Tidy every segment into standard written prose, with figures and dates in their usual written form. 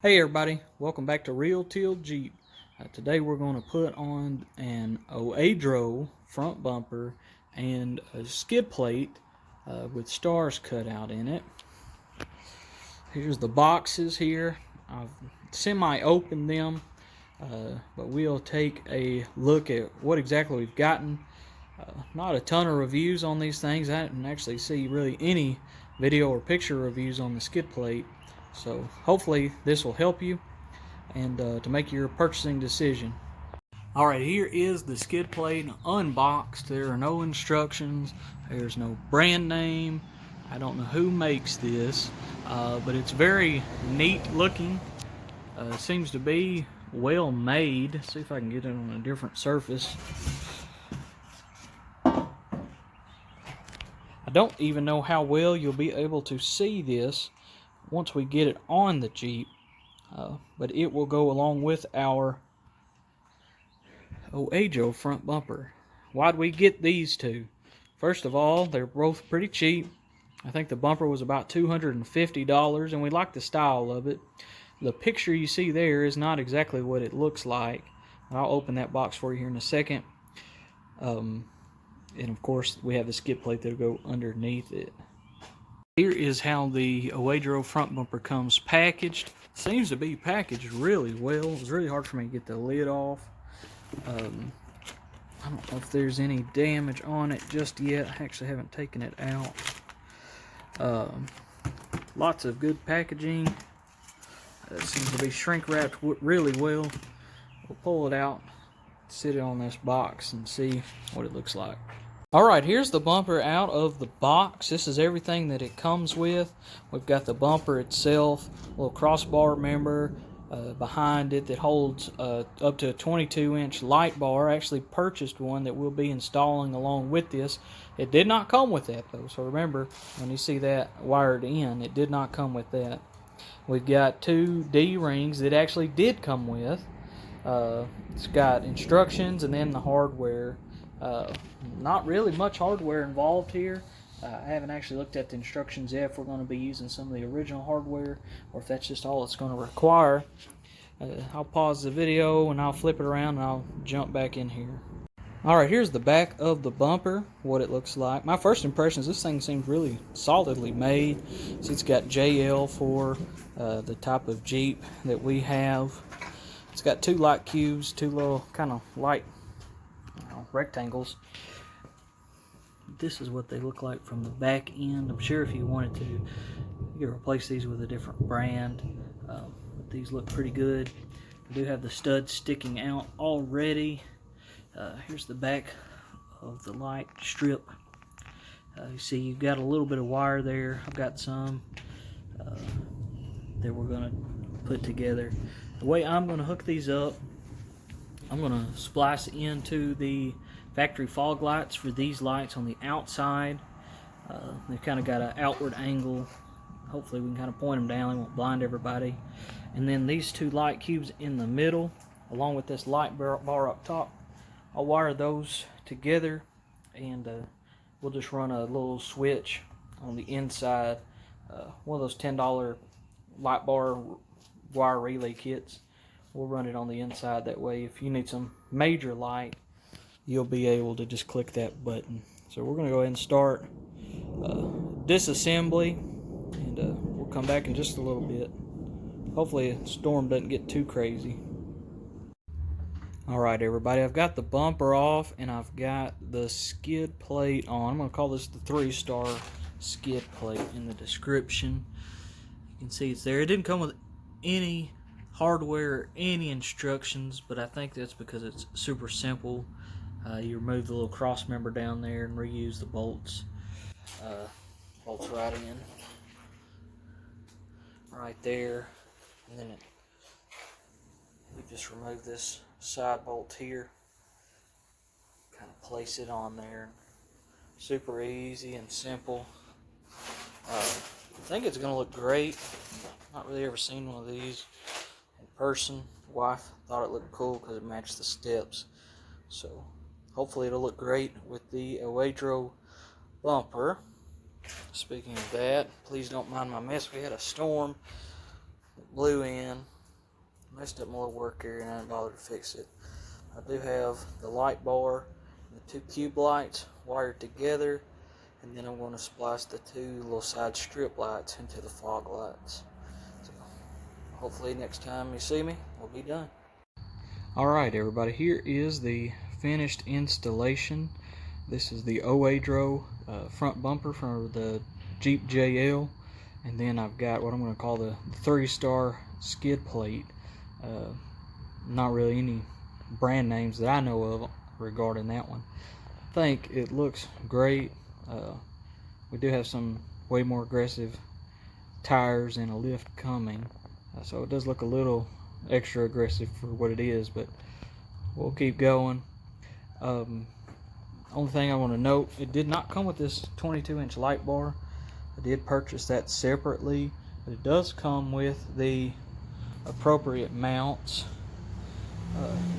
Hey everybody, welcome back to Real Teal Jeep. Today we're going to put on an Oedro front bumper and a skid plate with stars cut out in it. Here's the boxes here. I've semi-opened them, but we'll take a look at what exactly we've gotten. Not a ton of reviews on these things. I didn't actually see really any video or picture reviews on the skid plate. So hopefully this will help you and to make your purchasing decision. Alright, here is the skid plate unboxed. There are no instructions. There's no brand name. I don't know who makes this, but it's very neat looking. Seems to be well made. Let's see if I can get it on a different surface. I don't even know how well you'll be able to see this once we get it on the Jeep, but it will go along with our Oedro front bumper. Why'd we get these two? First of all, they're both pretty cheap. I think the bumper was about $250, and we like the style of it. The picture you see there is not exactly what it looks like. I'll open that box for you here in a second. And of course, we have the skid plate that'll go underneath it. Here is how the Oedro front bumper comes packaged. Seems to be packaged really well. It was really hard for me to get the lid off. I don't know if there's any damage on it just yet. I actually haven't taken it out. Lots of good packaging. It seems to be shrink wrapped really well. We'll pull it out, sit it on this box, and see what it looks like. Alright, here's the bumper out of the box. This is everything that it comes with. We've got the bumper itself, a little crossbar member behind it that holds up to a 22-inch light bar. I actually purchased one that we'll be installing along with this. It did not come with that though, so remember when you see that wired in, it did not come with that. We've got two D-rings that actually did come with. It's got instructions and then the hardware. Not really much hardware involved here. I haven't actually looked at the instructions yet if we're going to be using some of the original hardware or if that's just all it's going to require. I'll pause the video and I'll flip it around and I'll jump back in here. Alright, here's the back of the bumper, what it looks like. My first impression is this thing seems really solidly made. See, it's got JL for the type of Jeep that we have. It's got two light cubes, two little kind of light rectangles. This is what they look like from the back end. I'm sure if you wanted to, you could replace these with a different brand. But these look pretty good. We do have the studs sticking out already. Here's the back of the light strip. You see you've got a little bit of wire there. I've got some that we're going to put together. The way I'm going to hook these up, I'm going to splice into the factory fog lights for these lights on the outside. They've kind of got an outward angle. Hopefully we can kind of point them down. They won't blind everybody. And then these two light cubes in the middle, along with this light bar up top, I'll wire those together, and we'll just run a little switch on the inside. One of those $10 light bar wire relay kits. We'll run it on the inside. That way if you need some major light, you'll be able to just click that button. So we're going to go ahead and start disassembly, and we'll come back in just a little bit. Hopefully a storm doesn't get too crazy. Alright everybody, I've got the bumper off and I've got the skid plate on. I'm going to call this the 3-star skid plate in the description. You can see it's there. It didn't come with any hardware or any instructions, but I think that's because it's super simple. You remove the little cross member down there and reuse the bolts. Bolts right in, right there, and then we just remove this side bolt here, kind of place it on there. Super easy and simple. I think it's going to look great. Not really ever seen one of these in person. Wife thought it looked cool because it matched the steps. So hopefully it'll look great with the Oedro bumper. Speaking of that, please don't mind my mess. We had a storm blew in, messed up my little work area, and I didn't bother to fix it. I do have the light bar and the 2 cube lights wired together, and then I'm going to splice the 2 little side strip lights into the fog lights. So hopefully next time you see me, we'll be done. Alright everybody, here is the finished installation. This is the Oedro front bumper for the Jeep JL, and then I've got what I'm going to call the 3-star skid plate. Not really any brand names that I know of regarding that one. I think it looks great. We do have some way more aggressive tires and a lift coming, so it does look a little extra aggressive for what it is, but we'll keep going. Only thing I want to note, it did not come with this 22-inch light bar. I did purchase that separately, but it does come with the appropriate mounts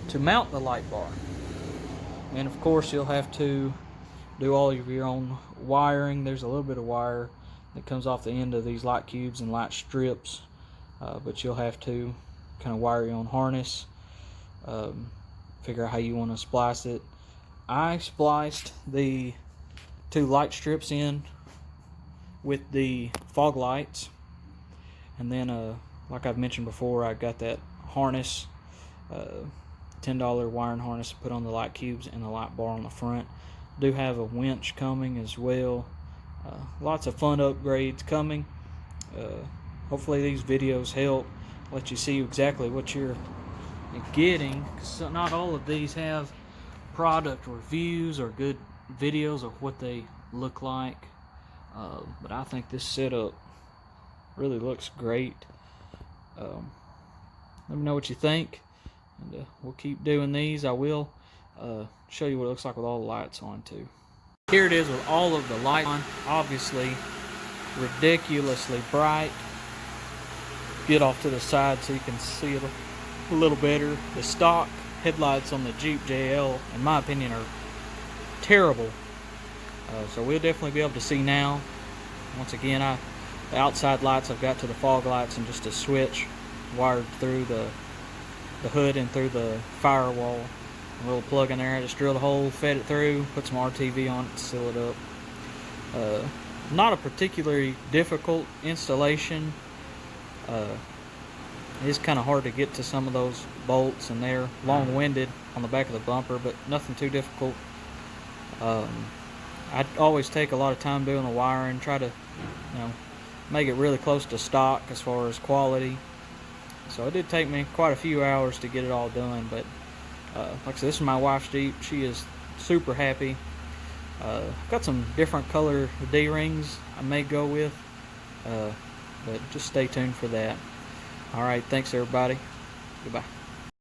to mount the light bar. And of course you'll have to do all of your own wiring. There's a little bit of wire that comes off the end of these light cubes and light strips, but you'll have to kind of wire your own harness, figure out how you want to splice it. I spliced the 2 light strips in with the fog lights, and then like I've mentioned before, I got that harness, $10 wiring harness to put on the light cubes and the light bar on the front. Do have a winch coming as well. Lots of fun upgrades coming. Hopefully these videos help let you see exactly what you're getting, because not all of these have product reviews or good videos of what they look like, but I think this setup really looks great. Let me know what you think, and we'll keep doing these. I will show you what it looks like with all the lights on too. Here it is with all of the lights on, obviously ridiculously bright. Get off to the side so you can see it a little better. The stock headlights on the Jeep JL, in my opinion, are terrible. So we'll definitely be able to see now. Once again, the outside lights I've got to the fog lights, and just a switch wired through the hood and through the firewall. A little plug in there. I just drilled a hole, fed it through, put some RTV on it, seal it up. Not a particularly difficult installation. It's kind of hard to get to some of those bolts, and they're long-winded on the back of the bumper, but nothing too difficult. I always take a lot of time doing the wiring, try to make it really close to stock as far as quality. So it did take me quite a few hours to get it all done, but like I said, this is my wife's Jeep. She is super happy. I've got some different color D-rings I may go with, but just stay tuned for that. Alright, thanks everybody. Goodbye.